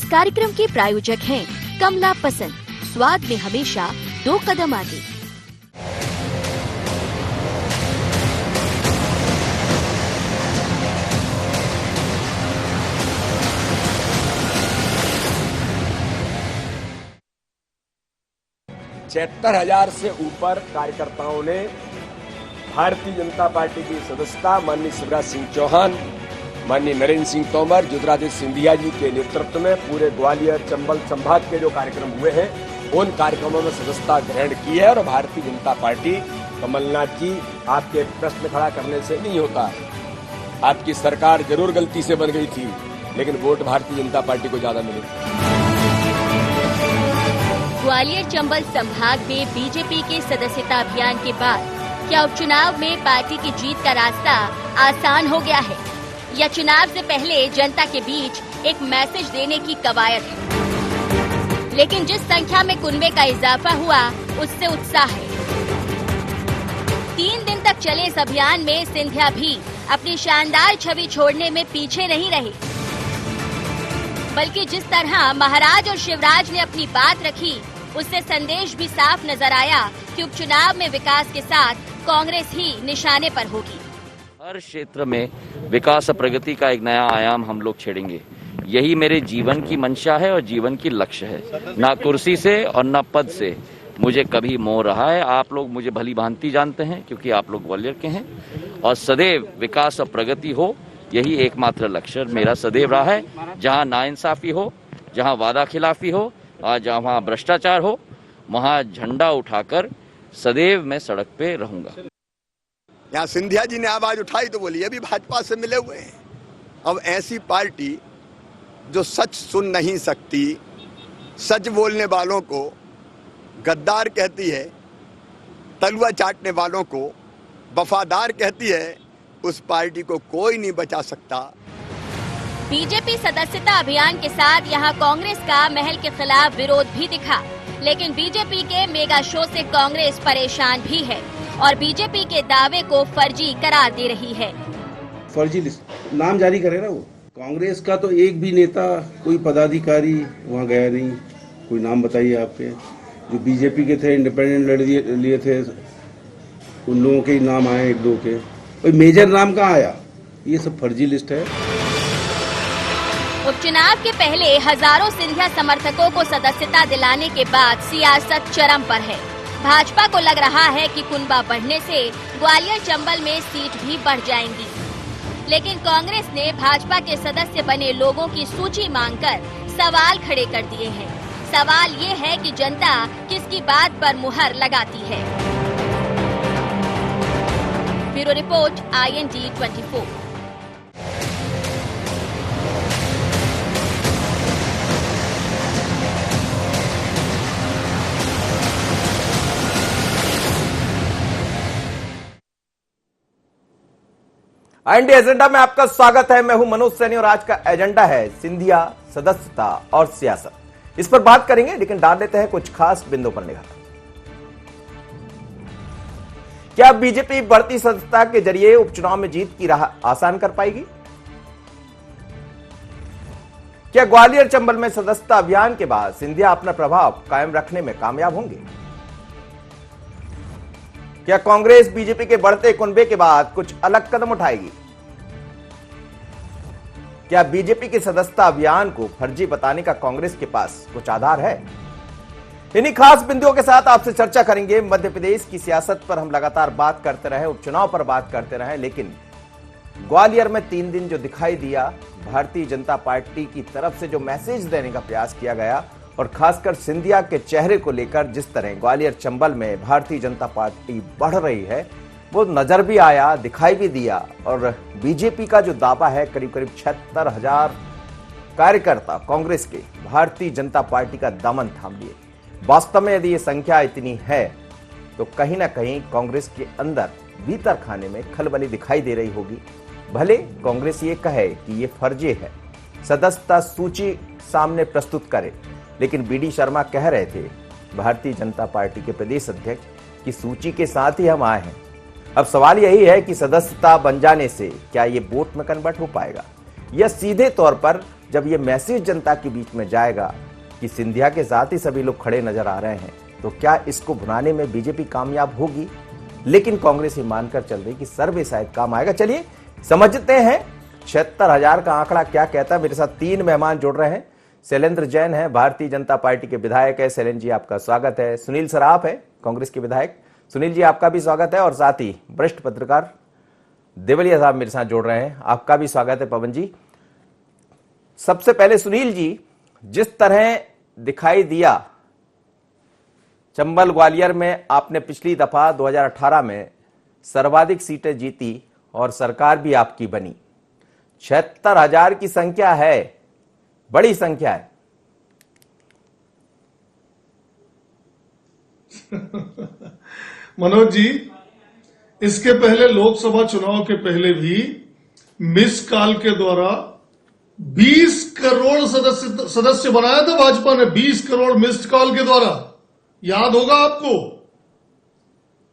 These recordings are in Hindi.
कार्यक्रम के प्रायोजक हैं कमला पसंद, स्वाद में हमेशा 2 कदम आगे। छिहत्तर 7000 से ऊपर कार्यकर्ताओं ने भारतीय जनता पार्टी की सदस्यता माननीय शिवराज सिंह चौहान, माननीय नरेंद्र सिंह तोमर, ज्योतिरादित्य सिंधिया जी के नेतृत्व में पूरे ग्वालियर चंबल संभाग के जो कार्यक्रम हुए हैं उन कार्यक्रमों में सदस्यता ग्रहण की है। और भारतीय जनता पार्टी, कमलनाथ जी, आपके प्रश्न खड़ा करने से नहीं होता है। आपकी सरकार जरूर गलती से बन गई थी, लेकिन वोट भारतीय जनता पार्टी को ज्यादा मिले। ग्वालियर चंबल संभाग में बीजेपी के सदस्यता अभियान के बाद क्या उपचुनाव में पार्टी की जीत का रास्ता आसान हो गया है, या चुनाव से पहले जनता के बीच एक मैसेज देने की कवायद है? लेकिन जिस संख्या में कुनबे का इजाफा हुआ उससे उत्साह है। 3 दिन तक चले इस अभियान में सिंधिया भी अपनी शानदार छवि छोड़ने में पीछे नहीं रहे, बल्कि जिस तरह महाराज और शिवराज ने अपनी बात रखी उससे संदेश भी साफ नजर आया कि उपचुनाव में विकास के साथ कांग्रेस ही निशाने पर होगी। हर क्षेत्र में विकास और प्रगति का एक नया आयाम हम लोग छेड़ेंगे। यही मेरे जीवन की मंशा है और जीवन की लक्ष्य है। ना कुर्सी से और ना पद से मुझे कभी मोह रहा है। आप लोग मुझे भली भांति जानते हैं क्योंकि आप लोग ग्वालियर के हैं, और सदैव विकास और प्रगति हो, यही एकमात्र लक्ष्य मेरा सदैव रहा है। जहां नाइंसाफी हो, जहां वादा खिलाफी हो और जहां भ्रष्टाचार हो, वहां झंडा उठाकर सदैव मैं सड़क पे रहूंगा। यहाँ सिंधिया जी ने आवाज उठाई तो बोली अभी भाजपा से मिले हुए हैं। अब ऐसी पार्टी जो सच सुन नहीं सकती, सच बोलने वालों को गद्दार कहती है, तलवा चाटने वालों को वफादार कहती है, उस पार्टी को कोई नहीं बचा सकता। बीजेपी सदस्यता अभियान के साथ यहां कांग्रेस का महल के खिलाफ विरोध भी दिखा, लेकिन बीजेपी के मेगा शो से कांग्रेस परेशान भी है और बीजेपी के दावे को फर्जी करार दे रही है। फर्जी लिस्ट नाम जारी करे ना वो। कांग्रेस का तो एक भी नेता, कोई पदाधिकारी वहाँ गया नहीं। कोई नाम बताइए आपके जो बीजेपी के थे, इंडिपेंडेंट लड़ लिए थे, उन लोगों के ही नाम आए, 1-2 के। कोई मेजर नाम कहाँ आया? ये सब फर्जी लिस्ट है। उपचुनाव के पहले हजारों सिंधिया समर्थकों को सदस्यता दिलाने के बाद सियासत चरम पर है। भाजपा को लग रहा है कि कुनबा बढ़ने से ग्वालियर चंबल में सीट भी बढ़ जाएंगी, लेकिन कांग्रेस ने भाजपा के सदस्य बने लोगों की सूची मांगकर सवाल खड़े कर दिए हैं। सवाल ये है कि जनता किसकी बात पर मुहर लगाती है। Bureau report, IND 24। IND agenda में आपका स्वागत है। मैं हूं मनोज सैनी और आज का एजेंडा है सिंधिया, सदस्यता और सियासत। इस पर बात करेंगे, लेकिन डाल देते हैं कुछ खास बिंदुओं पर निगाह। क्या बीजेपी बढ़ती सदस्यता के जरिए उपचुनाव में जीत की राह आसान कर पाएगी? क्या ग्वालियर चंबल में सदस्यता अभियान के बाद सिंधिया अपना प्रभाव कायम रखने में कामयाब होंगे? क्या कांग्रेस बीजेपी के बढ़ते कुनबे के बाद कुछ अलग कदम उठाएगी? क्या बीजेपी के सदस्यता अभियान को फर्जी बताने का कांग्रेस के पास कुछ आधार है? इन्हीं खास बिंदुओं के साथ आपसे चर्चा करेंगे। मध्य प्रदेश की सियासत पर हम लगातार बात करते रहे, उपचुनाव पर बात करते रहे, लेकिन ग्वालियर में 3 दिन जो दिखाई दिया, भारतीय जनता पार्टी की तरफ से जो मैसेज देने का प्रयास किया गया और खासकर सिंधिया के चेहरे को लेकर जिस तरह ग्वालियर चंबल में भारतीय जनता पार्टी बढ़ रही है, वो नजर भी आया, दिखाई भी दिया। और बीजेपी का जो दावा है, करीब करीब 76,000 कार्यकर्ता कांग्रेस के भारतीय जनता पार्टी का दामन थाम लिए। वास्तव में यदि ये संख्या इतनी है तो कहीं ना कहीं कांग्रेस के अंदर भीतर खाने में खलबली दिखाई दे रही होगी। भले कांग्रेस ये कहे कि ये फर्जी है, सदस्यता सूची सामने प्रस्तुत करे, लेकिन BD शर्मा कह रहे थे, भारतीय जनता पार्टी के प्रदेश अध्यक्ष, की सूची के साथ ही हम आए हैं। अब सवाल यही है कि सदस्यता बन जाने से क्या ये वोट में कन्वर्ट हो पाएगा, या सीधे तौर पर जब ये मैसेज जनता के बीच में जाएगा कि सिंधिया के साथ ही सभी लोग खड़े नजर आ रहे हैं, तो क्या इसको भुनाने में बीजेपी कामयाब होगी? लेकिन कांग्रेस ये मानकर चल रही कि सर्वे शायद काम आएगा। चलिए समझते हैं 76,000 का आंकड़ा क्या कहता है। मेरे साथ 3 मेहमान जुड़ रहे हैं। शैलेंद्र जैन है, भारतीय जनता पार्टी के विधायक है। शैलेंद्र जी आपका स्वागत है। सुनील सराफ है, कांग्रेस के विधायक। सुनील जी आपका भी स्वागत है। और साथ ही वरिष्ठ पत्रकार देवलिया साहब मेरे साथ जुड़ रहे हैं, आपका भी स्वागत है पवन जी। सबसे पहले सुनील जी, जिस तरह दिखाई दिया चंबल ग्वालियर में, आपने पिछली दफा 2018 में सर्वाधिक सीटें जीती और सरकार भी आपकी बनी। 76,000 की संख्या है, बड़ी संख्या है। मनोज जी, इसके पहले लोकसभा चुनाव के पहले भी मिस कॉल के द्वारा 20 करोड़ सदस्य बनाया था भाजपा ने। 20 करोड़ मिस्ड कॉल के द्वारा, याद होगा आपको,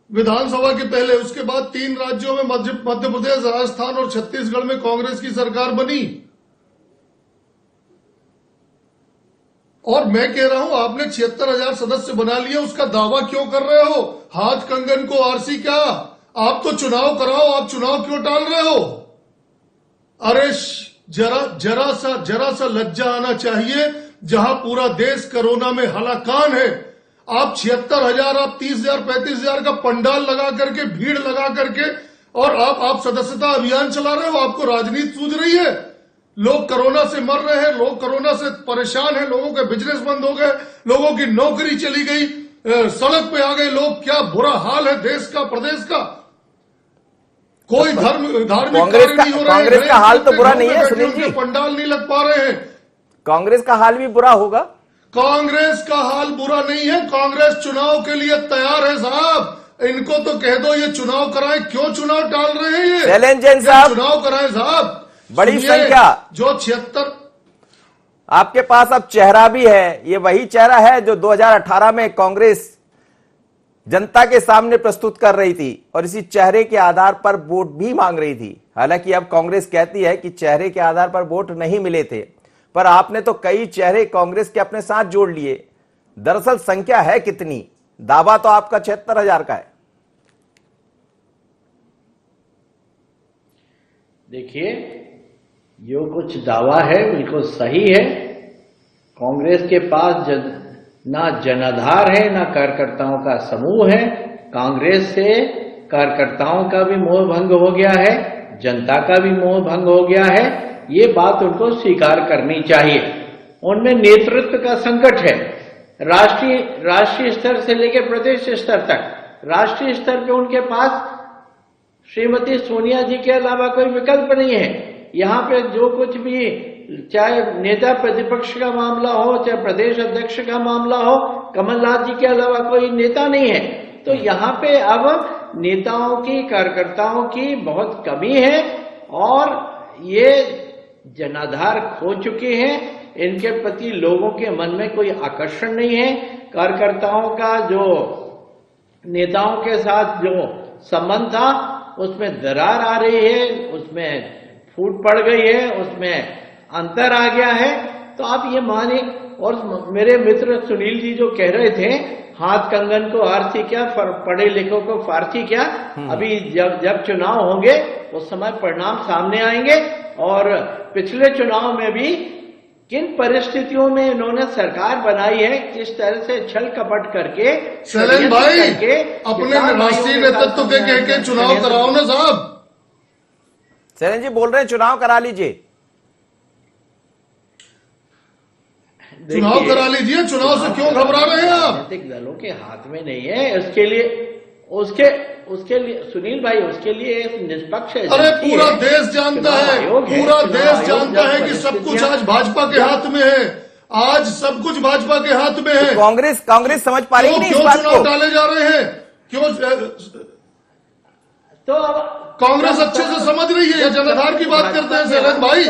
विधानसभा के पहले। उसके बाद 3 राज्यों में मध्य प्रदेश, राजस्थान और छत्तीसगढ़ में कांग्रेस की सरकार बनी। और मैं कह रहा हूं, आपने 76,000 सदस्य बना लिया, उसका दावा क्यों कर रहे हो? हाथ कंगन को आरसी क्या? आप तो चुनाव कराओ, आप चुनाव क्यों टाल रहे हो? अरे जरा सा लज्जा आना चाहिए, जहां पूरा देश कोरोना में हलाकान है। आप 76,000, आप 30,000, 35,000 का पंडाल लगा करके, भीड़ लगा करके, और आप सदस्यता अभियान चला रहे हो। आपको राजनीति सूझ रही है? लोग कोरोना से मर रहे हैं, लोग कोरोना से परेशान हैं, लोगों के बिजनेस बंद हो गए, लोगों की नौकरी चली गई, सड़क पे आ गए लोग। क्या बुरा हाल है देश का, प्रदेश का। कोई धार्मिक कार्य नहीं हो रहा है। कांग्रेस का हाल तो बुरा नहीं है सुनील जी, पंडाल नहीं लग पा रहे हैं। कांग्रेस का हाल भी बुरा होगा? कांग्रेस का हाल बुरा नहीं है। कांग्रेस चुनाव के लिए तैयार है साहब। इनको तो कह दो ये चुनाव कराएं। क्यों चुनाव टाल रहे हैं? ये शैलेंद्र जैन साहब, चुनाव कराएं साहब। बड़ी संख्या जो 76, आपके पास अब चेहरा भी है। ये वही चेहरा है जो 2018 में कांग्रेस जनता के सामने प्रस्तुत कर रही थी और इसी चेहरे के आधार पर वोट भी मांग रही थी। हालांकि अब कांग्रेस कहती है कि चेहरे के आधार पर वोट नहीं मिले थे, पर आपने तो कई चेहरे कांग्रेस के अपने साथ जोड़ लिए। दरअसल संख्या है कितनी? दावा तो आपका 76,000 का है। देखिए, जो कुछ दावा है बिल्कुल सही है। कांग्रेस के पास ना जनाधार है, ना कार्यकर्ताओं का समूह है। कांग्रेस से कार्यकर्ताओं का भी मोह भंग हो गया है, जनता का भी मोह भंग हो गया है। ये बात उनको स्वीकार करनी चाहिए। उनमें नेतृत्व का संकट है। राष्ट्रीय स्तर से लेकर प्रदेश स्तर तक, राष्ट्रीय स्तर पे उनके पास श्रीमती सोनिया जी के अलावा कोई विकल्प नहीं है। यहाँ पे जो कुछ भी, चाहे नेता प्रतिपक्ष का मामला हो, चाहे प्रदेश अध्यक्ष का मामला हो, कमलनाथ जी के अलावा कोई नेता नहीं है। तो यहाँ पे अब नेताओं की, कार्यकर्ताओं की बहुत कमी है और ये जनाधार खो चुके हैं। इनके प्रति लोगों के मन में कोई आकर्षण नहीं है। कार्यकर्ताओं का जो नेताओं के साथ जो संबंध था उसमें दरार आ रही है, उसमें फूट पड़ गई है, उसमें अंतर आ गया है। तो आप ये माने। और मेरे मित्र सुनील जी जो कह रहे थे, हाथ कंगन को आरसी क्या, पढ़े लिखों को फारसी क्या, अभी जब चुनाव होंगे उस समय परिणाम सामने आएंगे। और पिछले चुनाव में भी किन परिस्थितियों में इन्होंने सरकार बनाई है, किस तरह से छल कपट करके, शैलेंद्र भाई अपने राष्ट्रीय नेतृत्व के कह के चुनाव कराओ ना साहब। शैलेंद्र जी बोल रहे हैं चुनाव करा लीजिए। चुनाव करा लीजिए। चुनाव से क्यों घबरा रहे हैं आप? राजनीतिक दलों के हाथ में नहीं है। उसके लिए सुनील भाई, उसके लिए निष्पक्ष। अरे पूरा देश जानता है, पूरा देश जानता है कि सब कुछ आज भाजपा के हाथ में है। आज सब कुछ भाजपा के हाथ में है। कांग्रेस समझ पा रही है क्यों चुनाव टाले जा रहे हैं? क्यों? तो कांग्रेस अच्छे से समझ रही है। जनाधार की बात करते हैं शैलेंद्र भाई,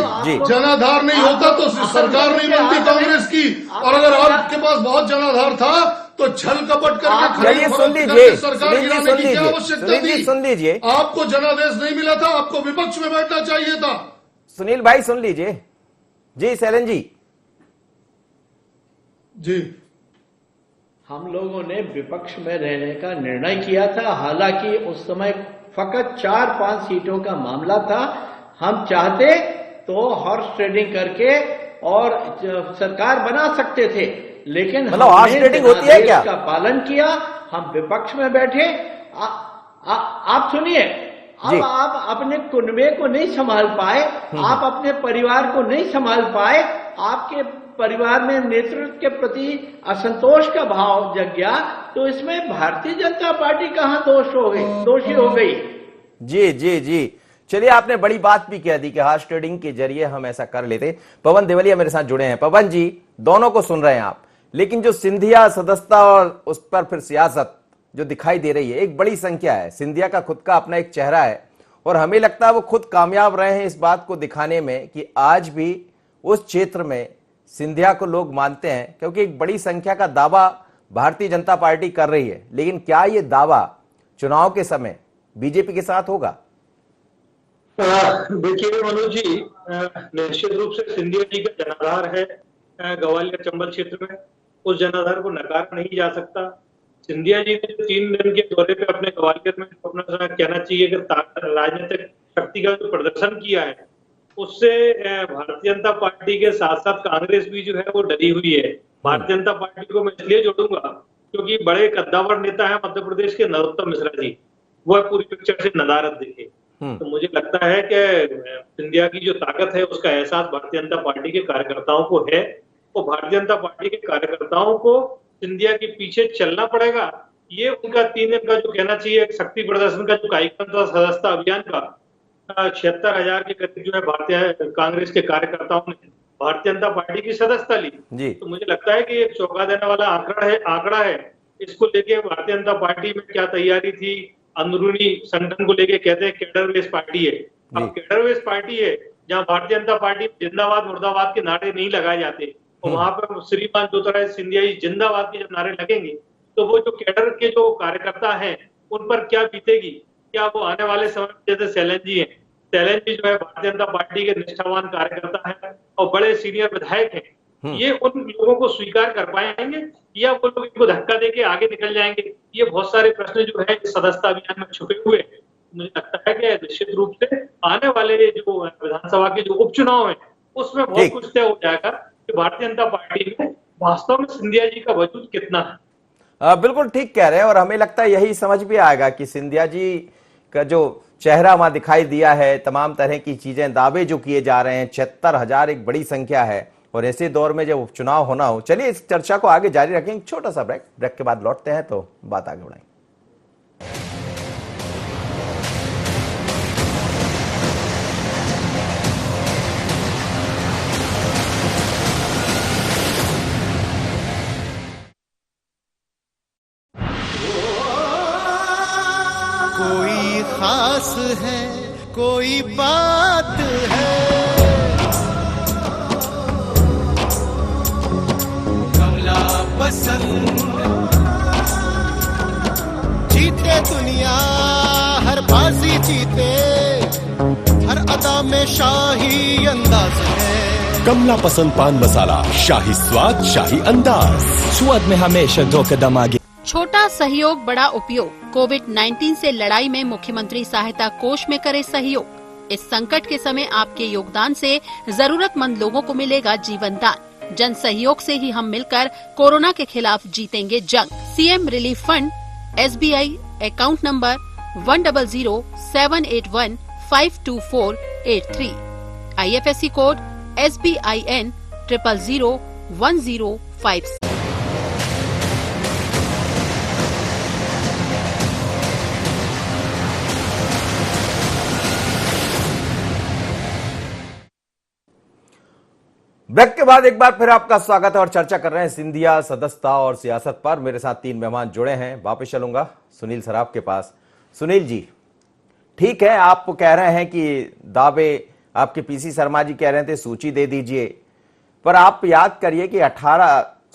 जनाधार नहीं होता तो सरकार नहीं बनती कांग्रेस की। और अगर आपके पास बहुत जनाधार था तो छल कपट करके सरकार गिराने की क्या आवश्यकता थी? सुन लीजिए, आपको जनादेश नहीं मिला था, आपको विपक्ष में बैठना चाहिए था। सुनील भाई सुन लीजिए, जी सैलन जी। जी, हम लोगों ने विपक्ष में रहने का निर्णय किया था। हालांकि उस समय फकत 4-5 सीटों का मामला था। हम चाहते तो हॉर्स ट्रेडिंग करके और सरकार बना सकते थे, लेकिन मतलब हॉर्स ट्रेडिंग होती है क्या? का पालन किया। हम विपक्ष में बैठे। आप सुनिए, अब आप अपने कुनबे को नहीं संभाल पाए, आप अपने परिवार को नहीं संभाल पाए, आपके परिवार में नेतृत्व के प्रति असंतोष का भाव जग गया, तो इसमें भारतीय जनता पार्टी कहां दोषी हो गई। जी जी जी, चलिए आपने बड़ी बात भी कह दी कि हॉर्स ट्रेडिंग के जरिए हम ऐसा कर लेते। पवन देवलिया मेरे साथ जुड़े हैं। पवन जी, दोनों को सुन रहे हैं आप, लेकिन जो सिंधिया सदस्यता और उस पर फिर सियासत जो दिखाई दे रही है, एक बड़ी संख्या है। सिंधिया का खुद का अपना एक चेहरा है और हमें लगता है वो खुद कामयाब रहे हैं इस बात को दिखाने में कि आज भी उस क्षेत्र में सिंधिया को लोग मानते हैं, क्योंकि एक बड़ी संख्या का दावा भारतीय जनता पार्टी कर रही है। लेकिन क्या ये दावा चुनाव के समय बीजेपी के साथ होगा? देखिए मनोज जी, निश्चित रूप से सिंधिया जी का जनाधार है ग्वालियर चंबल क्षेत्र में, उस जनाधार को नकारा नहीं जा सकता। सिंधिया जी ने 3 दिन के दौरे पे अपने ग्वालियर में अपना कहना चाहिए कि राजनीतिक शक्ति का जो प्रदर्शन किया है, उससे भारतीय जनता पार्टी के साथ साथ कांग्रेस भी जो है वो डरी हुई है। भारतीय जनता पार्टी को मैं इसलिए जोड़ूंगा क्योंकि बड़े कद्दावर नेता है मध्य प्रदेश के नरोत्तम मिश्रा जी, वह पूरी पिक्चर से नदारद दिखे। तो मुझे लगता है कि सिंधिया की जो ताकत है उसका एहसास भारतीय जनता पार्टी के कार्यकर्ताओं को है, और भारतीय जनता पार्टी के कार्यकर्ताओं को सिंधिया के पीछे चलना पड़ेगा। ये उनका 3 दिन का जो कहना चाहिए शक्ति प्रदर्शन का जो कार्यक्रम था सदस्यता अभियान का, 76,000 के करीब जो है भारतीय कांग्रेस के कार्यकर्ताओं ने भारतीय जनता पार्टी की सदस्यता ली। तो मुझे लगता है कि एक चौंका देने वाला आंकड़ा है। इसको लेके भारतीय जनता पार्टी में क्या तैयारी थी, अंदरूनी संगठन को लेके कहते हैं कैडर बेस पार्टी है। अब कैडर बेस पार्टी है जहां भारतीय जनता पार्टी जिंदाबाद मुर्दाबाद के नारे नहीं लगाए जाते, और वहां पर श्रीमान ज्योतिरादित्य सिंधिया जी जिंदाबाद के जब नारे लगेंगे तो वो जो कैडर के जो कार्यकर्ता हैं उन पर क्या बीतेगी। क्या वो आने वाले समय में, जैसे सैलन जी हैं, सैलन जी जो है भारतीय जनता पार्टी के निष्ठावान कार्यकर्ता हैं और बड़े सीनियर विधायक हैं, ये उन लोगों को स्वीकार कर पाएंगे या वो लोग इनको धक्का देके आगे निकल जाएंगे? ये बहुत सारे प्रश्न जो है सदस्यता अभियान में छुपे हुए हैं। मुझे लगता है कि निश्चित रूप से आने वाले जो विधानसभा के जो उपचुनाव है उसमें बहुत कुछ तय हो जाएगा कि भारतीय जनता पार्टी में वास्तव में सिंधिया जी का वजूद कितना है। बिल्कुल ठीक कह रहे हैं, और हमें लगता है यही समझ भी आएगा कि सिंधिया जी का जो चेहरा वहां दिखाई दिया है, तमाम तरह की चीजें, दावे जो किए जा रहे हैं, 76,000 एक बड़ी संख्या है, और ऐसे दौर में जब उपचुनाव होना हो। चलिए इस चर्चा को आगे जारी रखेंगे, छोटा सा ब्रेक के बाद लौटते हैं तो बात आगे बढ़ाएंगे। कोई खास है, कोई बात है, कमला पसंद। जीते दुनिया हर बाजी जीते, हर अदा में शाही अंदाज है। कमला पसंद पान मसाला, शाही स्वाद, शाही अंदाज, स्वाद में हमेशा 2 कदम आगे। छोटा सहयोग बड़ा उपयोग। कोविड-19 से लड़ाई में मुख्यमंत्री सहायता कोष में करे सहयोग। इस संकट के समय आपके योगदान से जरूरतमंद लोगों को मिलेगा जीवन दान। जन सहयोग से ही हम मिलकर कोरोना के खिलाफ जीतेंगे जंग। CM relief fund, SBI account number 100-781-52483, IFSC code SBIN 0001056। Break के बाद एक बार फिर आपका स्वागत है और चर्चा कर रहे हैं सिंधिया सदस्यता और सियासत पर। मेरे साथ 3 मेहमान जुड़े हैं। वापस चलूंगा सुनील सराफ के पास। सुनील जी, ठीक है, आप कह रहे हैं कि दावे आपके पीसी शर्मा जी कह रहे थे सूची दे दीजिए, पर आप याद करिए कि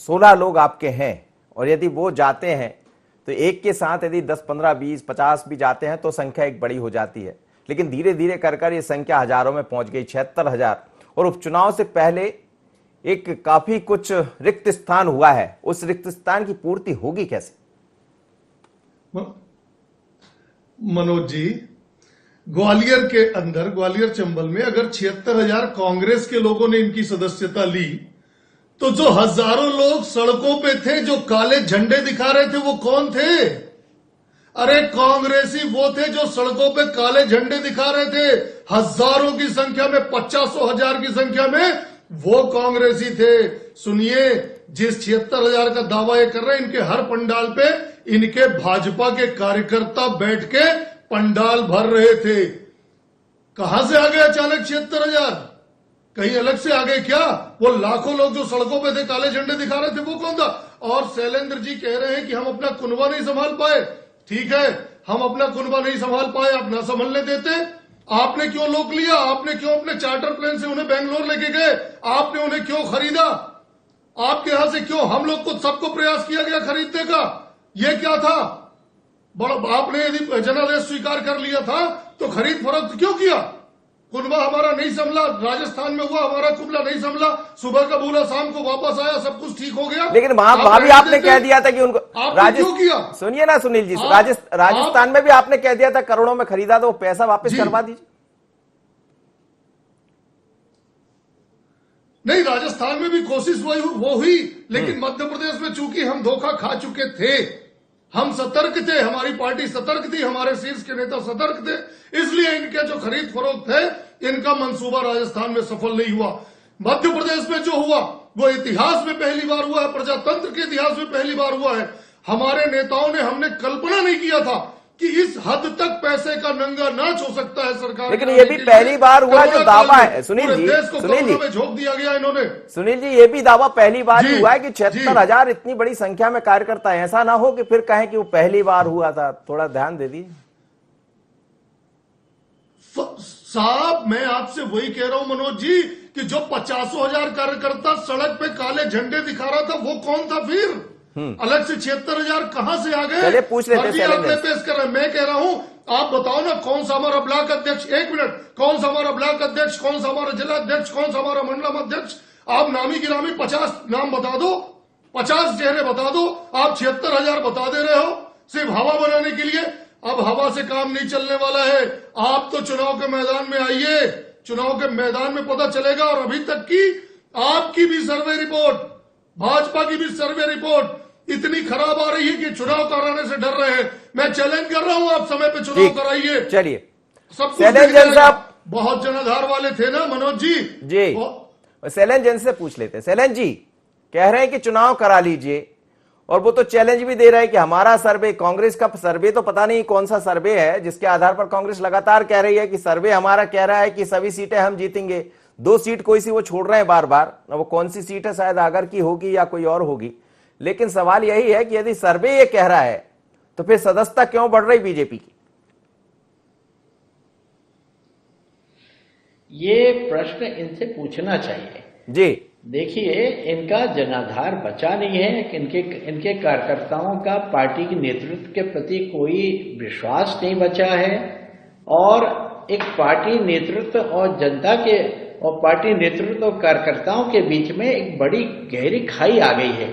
16 लोग आपके हैं, और यदि वो जाते हैं तो एक के साथ यदि 10, 15, 20, 50 भी जाते हैं तो संख्या एक बड़ी हो जाती है। लेकिन धीरे धीरे कर ये संख्या हजारों में पहुंच गई, 76,000। और उपचुनाव से पहले एक काफी कुछ रिक्त स्थान हुआ है, उस रिक्त स्थान की पूर्ति होगी कैसे? मनोज जी, ग्वालियर के अंदर, ग्वालियर चंबल में अगर 76,000 कांग्रेस के लोगों ने इनकी सदस्यता ली, तो जो हजारों लोग सड़कों पे थे, जो काले झंडे दिखा रहे थे, वो कौन थे? अरे कांग्रेसी वो थे जो सड़कों पे काले झंडे दिखा रहे थे। हजारों की संख्या में, 50,000 की संख्या में वो कांग्रेसी थे। सुनिए, जिस 76,000 का दावा ये कर रहे हैं, इनके हर पंडाल पे इनके भाजपा के कार्यकर्ता बैठ के पंडाल भर रहे थे। कहां से आ गए अचानक 76,000? कहीं अलग से आ गए क्या? वो लाखों लोग जो सड़कों पे थे, काले झंडे दिखा रहे थे, वो कौन था? और शैलेंद्र जी कह रहे हैं कि हम अपना कुनबा नहीं संभाल पाए। ठीक है, हम अपना कुनबा नहीं संभाल पाए, आप ना संभलने देते। आपने क्यों लोक लिया? आपने क्यों अपने चार्टर प्लेन से उन्हें बेंगलोर लेके गए? आपने उन्हें क्यों खरीदा? आपके यहां से क्यों हम लोग को सबको प्रयास किया गया खरीदने का? ये क्या था? बड़ा आपने यदि जनादेश स्वीकार कर लिया था तो खरीद फरोख्त क्यों किया? कुनबा हमारा नहीं संभला, राजस्थान में हुआ, हमारा कुंबला नहीं संभला, सुबह का भूला शाम को वापस आया, सब कुछ ठीक हो गया। लेकिन वहां भी आपने कह दिया था कि उनको क्यों किया? सुनिए ना सुनील जी, राजस्थान में भी आपने कह दिया था करोड़ों में खरीदा, तो वो पैसा वापस करवा दीजिए। नहीं, राजस्थान में भी कोशिश वो हुई, लेकिन मध्य प्रदेश में चूंकि हम धोखा खा चुके थे, हम सतर्क थे, हमारी पार्टी सतर्क थी, हमारे शीर्ष के नेता सतर्क थे, इसलिए इनके जो खरीद फरोख्त है, इनका मंसूबा राजस्थान में सफल नहीं हुआ। मध्य प्रदेश में जो हुआ वो इतिहास में पहली बार हुआ है, प्रजातंत्र के इतिहास में पहली बार हुआ है। हमारे नेताओं ने, हमने कल्पना नहीं किया था कि इस हद तक पैसे का नंगा नाच हो सकता है सरकार। लेकिन ये भी पहली बार हुआ जो दावा है, सुनील जी, में झोंक दिया गया इन्होंने। सुनील जी, ये भी दावा पहली बार हुआ है कि 76,000 इतनी बड़ी संख्या में कार्यकर्ता है। ऐसा ना हो कि फिर कहें कि वो पहली बार हुआ था। थोड़ा ध्यान दे दीजिए साहब। मैं आपसे वही कह रहा हूं मनोज जी कि जो 50,000 कार्यकर्ता सड़क पे काले झंडे दिखा रहा था, वो कौन था फिर? अलग से 76,000 कहां से आ गए? चलिए पूछ लेते पेश कर रहे हैं। मैं कह रहा हूं, आप बताओ ना, कौन सा हमारा ब्लॉक अध्यक्ष, एक मिनट, कौन सा हमारा ब्लॉक अध्यक्ष, कौन सा हमारा जिला अध्यक्ष, कौन सा हमारा मंडलम अध्यक्ष? आप नामी गिरामी 50 नाम बता दो, 50 चेहरे बता दो। आप 76,000 बता दे रहे हो सिर्फ हवा बनाने के लिए। अब हवा से काम नहीं चलने वाला है। आप तो चुनाव के मैदान में आइए, चुनाव के मैदान में पता चलेगा। और अभी तक की आपकी भी सर्वे रिपोर्ट, भाजपा की भी सर्वे रिपोर्ट इतनी खराब आ रही है कि चुनाव कराने से डर रहे हैं। मैं चैलेंज कर रहा हूं, आप समय पे चुनाव कराइए। चलिए, सब कुछ साहब बहुत जनाधार वाले थे ना मनोज जी। शैलेंद्र जैन से पूछ लेते हैं। शैलेंद्र जी कह रहे हैं कि चुनाव करा लीजिए, और वो तो चैलेंज भी दे रहे हैं कि हमारा सर्वे, कांग्रेस का सर्वे तो पता नहीं कौन सा सर्वे है जिसके आधार पर कांग्रेस लगातार कह रही है कि सर्वे हमारा कह रहा है कि सभी सीटें हम जीतेंगे। 2 सीट कोई सी वो छोड़ रहे हैं बार बार, वो कौन सी सीट है, शायद आगर की होगी या कोई और होगी। लेकिन सवाल यही है कि यदि सर्वे ये कह रहा है तो फिर सदस्यता क्यों बढ़ रही बीजेपी की? ये प्रश्न इनसे पूछना चाहिए जी। देखिए, इनका जनाधार बचा नहीं है कि इनके कार्यकर्ताओं का पार्टी के नेतृत्व के प्रति कोई विश्वास नहीं बचा है, और एक पार्टी नेतृत्व और जनता के और पार्टी नेतृत्व और कार्यकर्ताओं के बीच में एक बड़ी गहरी खाई आ गई है।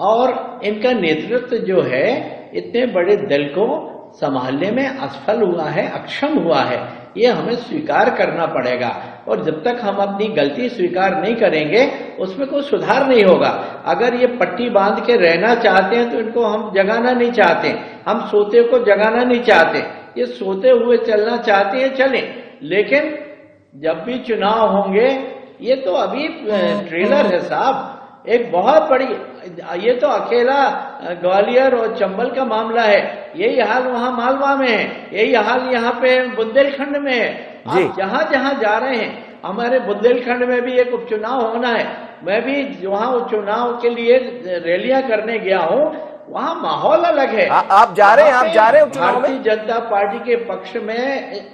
और इनका नेतृत्व जो है इतने बड़े दल को संभालने में असफल हुआ है, अक्षम हुआ है। ये हमें स्वीकार करना पड़ेगा, और जब तक हम अपनी गलती स्वीकार नहीं करेंगे उसमें कोई सुधार नहीं होगा। अगर ये पट्टी बांध के रहना चाहते हैं तो इनको हम जगाना नहीं चाहते, हम सोते को जगाना नहीं चाहते। ये सोते हुए चलना चाहते हैं, चलें, लेकिन जब भी चुनाव होंगे, ये तो अभी ट्रेलर है साहब। एक बहुत बड़ी, ये तो अकेला ग्वालियर और चंबल का मामला है, यही हाल वहां मालवा में है, यही हाल यहाँ पे बुंदेलखंड में है। आप जहां जहां जा रहे हैं, हमारे बुंदेलखंड में भी एक उपचुनाव होना है। मैं भी वहां उपचुनाव के लिए रैलियां करने गया हूँ, वहां माहौल अलग है। आप जा रहे हैं उपचुनाव में? भारतीय जनता पार्टी के पक्ष में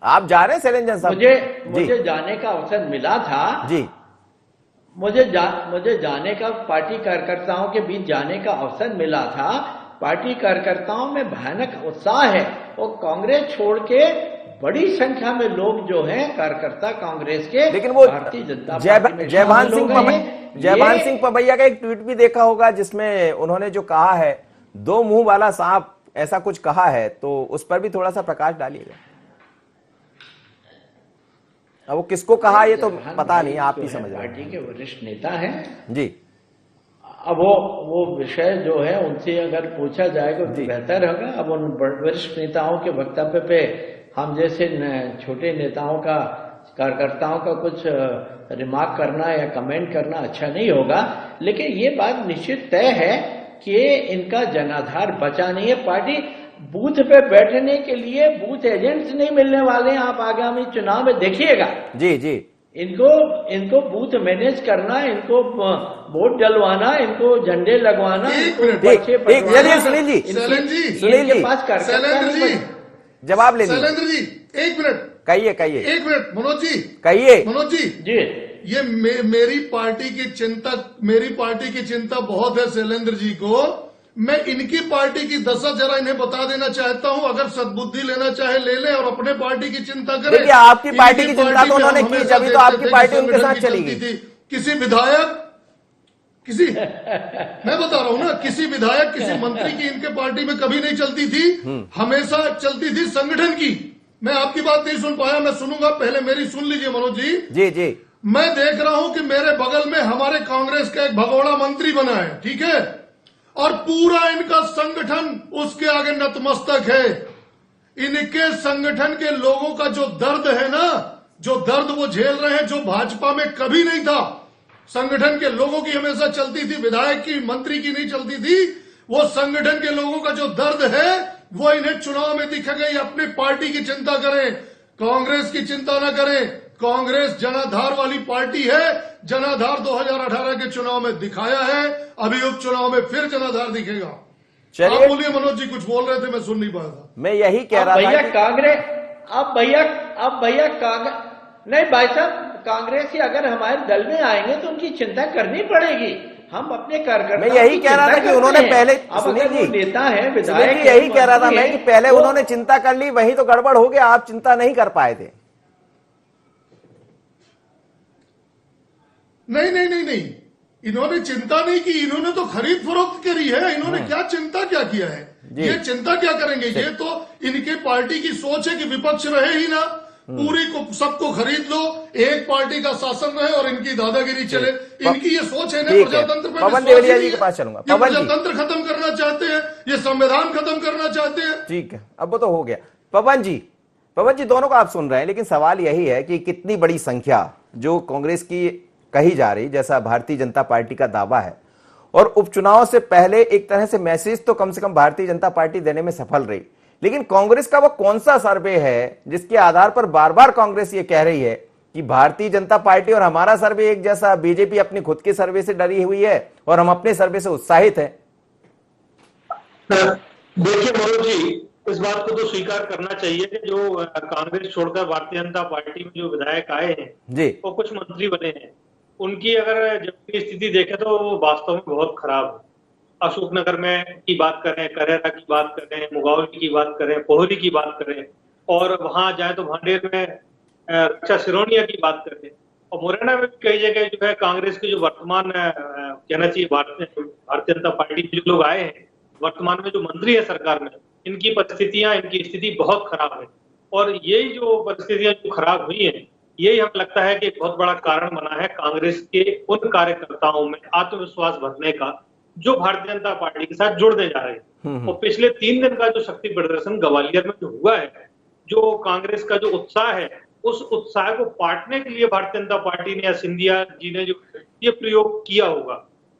आप जा रहे हैं शैलेंद्र साहब? मुझे जाने का अवसर मिला था जी। मुझे जाने का, पार्टी कार्यकर्ताओं के बीच जाने का अवसर मिला था। पार्टी कार्यकर्ताओं में भयानक उत्साह है, वो कांग्रेस छोड़ के बड़ी संख्या में लोग जो हैं कार्यकर्ता कांग्रेस के, लेकिन वो भारतीय जनता पार्टी में जयभान सिंह पवैया का एक ट्वीट भी देखा होगा जिसमें उन्होंने जो कहा है, दो मुंह वाला सांप, ऐसा कुछ कहा है, तो उस पर भी थोड़ा सा प्रकाश डालिएगा। अब वो किसको कहा ये तो पता नहीं, आप ही समझ रहे हैं। पार्टी के वरिष्ठ नेता हैं जी। अब वो विषय जो है उनसे अगर पूछा जाएगा तो बेहतर होगा। अब उन वरिष्ठ नेताओं के वक्तव्य पे हम जैसे छोटे नेताओं का, कार्यकर्ताओं का कुछ रिमार्क करना या कमेंट करना अच्छा नहीं होगा। लेकिन ये बात निश्चित तय है कि इनका जनाधार बचा नहीं है। पार्टी बूथ पे बैठने के लिए बूथ एजेंट्स नहीं मिलने वाले हैं, आप आगामी चुनाव में देखिएगा। जी जी। इनको बूथ मैनेज करना, इनको वोट डलवाना, इनको झंडे लगवाना, सुनील जी जवाब ले लीजिए। शैलेंद्र जी एक मिनट, कहिए एक मिनट। मनोज जी कहिए। मनोज जी जी, ये मेरी पार्टी की चिंता बहुत है शैलेंद्र जी को। मैं इनकी पार्टी की दशा जरा इन्हें बता देना चाहता हूं। अगर सद्बुद्धि लेना चाहे ले लें और अपने पार्टी की चिंता करें। देखिए, आपकी पार्टी की चिंता तो उन्होंने की, जब तो आपकी पार्टी उनके साथ चली गई। किसी विधायक, मैं बता रहा हूं ना, किसी विधायक, किसी मंत्री की इनके पार्टी में कभी नहीं चलती थी, हमेशा चलती थी संगठन की। मैं आपकी बात नहीं सुन पाया, मैं सुनूंगा, पहले मेरी सुन लीजिए मनोज जी। जी जी। मैं देख रहा हूं कि मेरे बगल में हमारे कांग्रेस का एक भगोड़ा मंत्री बना है, ठीक है, और पूरा इनका संगठन उसके आगे नतमस्तक है। इनके संगठन के लोगों का जो दर्द है ना, जो दर्द वो झेल रहे हैं, जो भाजपा में कभी नहीं था। संगठन के लोगों की हमेशा चलती थी, विधायक की, मंत्री की नहीं चलती थी। वो संगठन के लोगों का जो दर्द है वो इन्हें चुनाव में दिखेगा। ये अपनी पार्टी की चिंता करें, कांग्रेस की चिंता न करें। कांग्रेस जनाधार वाली पार्टी है। जनाधार 2018 के चुनाव में दिखाया है, अभी उपचुनाव में फिर जनाधार दिखेगा। आप बोलिए मनोज जी, कुछ बोल रहे थे, मैं सुन नहीं पाया था। मैं यही कह रहा था भैया कांग्रेस, अब भैया कांग्रेस नहीं, भाई साहब, कांग्रेस ही अगर हमारे दल में आएंगे तो उनकी चिंता करनी पड़ेगी। हम अपने कार्यकर्ता, मैं यही कह रहा था कि उन्होंने पहले, सुनील जी नेता है, विधायक, यही कह रहा था मैं कि पहले उन्होंने चिंता कर ली, वही तो गड़बड़ हो गया। आप चिंता नहीं कर पाए थे। नहीं, इन्होंने चिंता नहीं की, इन्होंने तो खरीद फरोख्त करी है। इन्होंने क्या चिंता क्या किया है, ये चिंता क्या करेंगे। ये तो इनके पार्टी की सोच है कि विपक्ष रहे ही ना, पूरी को सबको खरीद लो, एक पार्टी का शासन रहे और इनकी दादागिरी चले। इनकी ये सोच है ना, प्रजातंत्र पे पवन देवड़िया जी के पास चलूंगा। प्रजातंत्र खत्म करना चाहते हैं, ये संविधान खत्म करना चाहते हैं। ठीक है, अब वो तो हो गया। पवन जी दोनों को आप सुन रहे हैं, लेकिन सवाल यही है कि कितनी बड़ी संख्या जो कांग्रेस की कही जा रही, जैसा भारतीय जनता पार्टी का दावा है, और उपचुनाव से पहले एक तरह से मैसेज तो कम से कम भारतीय जनता पार्टी देने में सफल रही, लेकिन कांग्रेस का वो कौन सा सर्वे है जिसके आधार पर बार बार कांग्रेस ये कह रही है कि भारतीय जनता पार्टी और हमारा सर्वे एक जैसा, बीजेपी अपनी खुद के सर्वे से डरी हुई है और हम अपने सर्वे से उत्साहित हैं? देखिए मनोज जी, इस बात को तो स्वीकार करना चाहिए कि जो कांग्रेस छोड़कर भारतीय जनता पार्टी में जो विधायक आए हैं जी, वो कुछ मंत्री बने हैं, उनकी अगर जब स्थिति देखें तो वो वास्तव में बहुत खराब है। अशोकनगर में की बात करें, करेरा की बात करें, मुगावली की बात करें, पोहरी की बात करें, और वहां जाए तो भांडेर में रक्षा सिरोनिया की बात करें, और मुरैना में कई जगह जो है कांग्रेस के जो वर्तमान कहना चाहिए भारतीय जनता पार्टी के जो लोग आए हैं, वर्तमान में जो मंत्री है सरकार में, इनकी परिस्थितियां, इनकी स्थिति बहुत खराब है। और यही जो परिस्थितियां जो खराब हुई हैं, यही हमें लगता है कि एक बहुत बड़ा कारण बना है कांग्रेस के उन कार्यकर्ताओं में आत्मविश्वास भरने का जो भारतीय जनता पार्टी के साथ जुड़ने जा रहे हैं। और पिछले 3 दिन का जो शक्ति प्रदर्शन ग्वालियर में जो हुआ है, जो कांग्रेस का जो उत्साह है, उस उत्साह को पाटने के लिए भारतीय जनता पार्टी ने या सिंधिया जी ने जो ये प्रयोग किया होगा,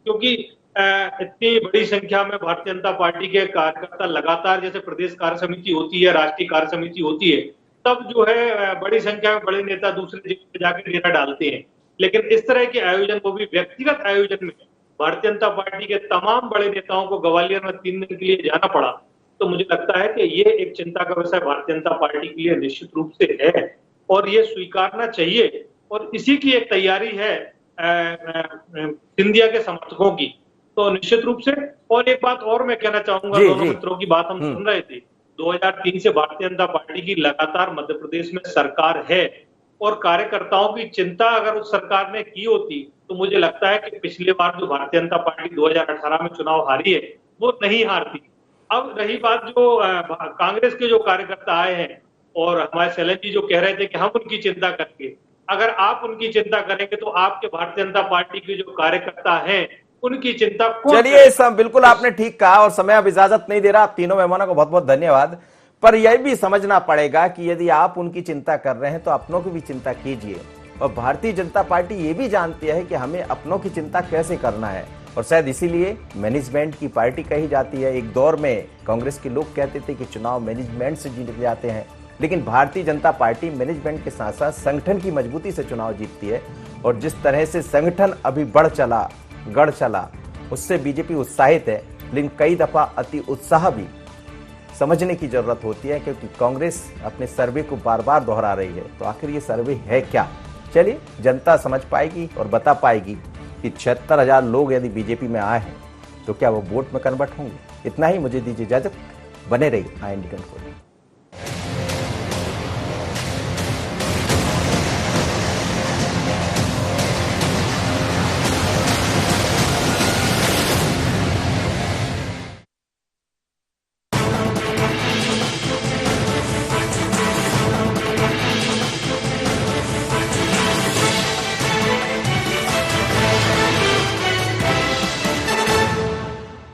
क्योंकि इतनी बड़ी संख्या में भारतीय जनता पार्टी के कार्यकर्ता लगातार, जैसे प्रदेश कार्य समिति होती है, राष्ट्रीय कार्य समिति होती है, तब जो है बड़ी संख्या में बड़े नेता दूसरे जगह पे जाकर डेरा डालते हैं। लेकिन इस तरह के आयोजन को भी व्यक्तिगत आयोजन में भारतीय जनता पार्टी के तमाम बड़े नेताओं को ग्वालियर में 3 दिन के लिए जाना पड़ा, तो मुझे लगता है कि ये एक चिंता का विषय भारतीय जनता पार्टी के लिए निश्चित रूप से है और ये स्वीकारना चाहिए। और इसी की एक तैयारी है सिंधिया के समर्थकों की, तो निश्चित रूप से। और एक बात और मैं कहना चाहूंगा, दोनों मित्रों की बात हम सुन रहे थे 2003 से भारतीय जनता पार्टी की लगातार मध्य प्रदेश में सरकार है और कार्यकर्ताओं की चिंता अगर उस सरकार ने की होती तो मुझे लगता है कि पिछले बार जो भारतीय जनता पार्टी 2018 में चुनाव हारी है वो नहीं हारती। अब रही बात जो कांग्रेस के जो कार्यकर्ता आए हैं और हमारे सैलन जी जो कह रहे थे कि हम उनकी चिंता करेंगे, अगर आप उनकी चिंता करेंगे तो आपके भारतीय जनता पार्टी के जो कार्यकर्ता हैं उनकी चिंता कौन चलिए, सब बिल्कुल आपने ठीक कहा और समय अब इजाजत नहीं दे रहा। आप तीनों मेहमानों को बहुत बहुत धन्यवाद। पर यह भी समझना पड़ेगा कि यदि आप उनकी चिंता कर रहे हैं तो अपनों की भी चिंता कीजिए। और भारतीय जनता पार्टी ये भी जानती है कि हमें अपनों की चिंता कैसे करना है और शायद इसीलिए मैनेजमेंट की पार्टी कही जाती है। एक दौर में कांग्रेस के लोग कहते थे कि चुनाव मैनेजमेंट से जीत जाते हैं, लेकिन भारतीय जनता पार्टी मैनेजमेंट के साथ साथ संगठन की मजबूती से चुनाव जीतती है। और जिस तरह से संगठन अभी गढ़ चला उससे बीजेपी उत्साहित है, लेकिन कई दफा अति उत्साह भी समझने की जरूरत होती है, क्योंकि कांग्रेस अपने सर्वे को बार बार दोहरा रही है। तो आखिर ये सर्वे है क्या? चलिए, जनता समझ पाएगी और बता पाएगी कि 76,000 लोग यदि बीजेपी में आए हैं तो क्या वो वोट में कन्वर्ट होंगे। इतना ही, मुझे दीजिए इजाजत। बने रहिए आई इंडिया।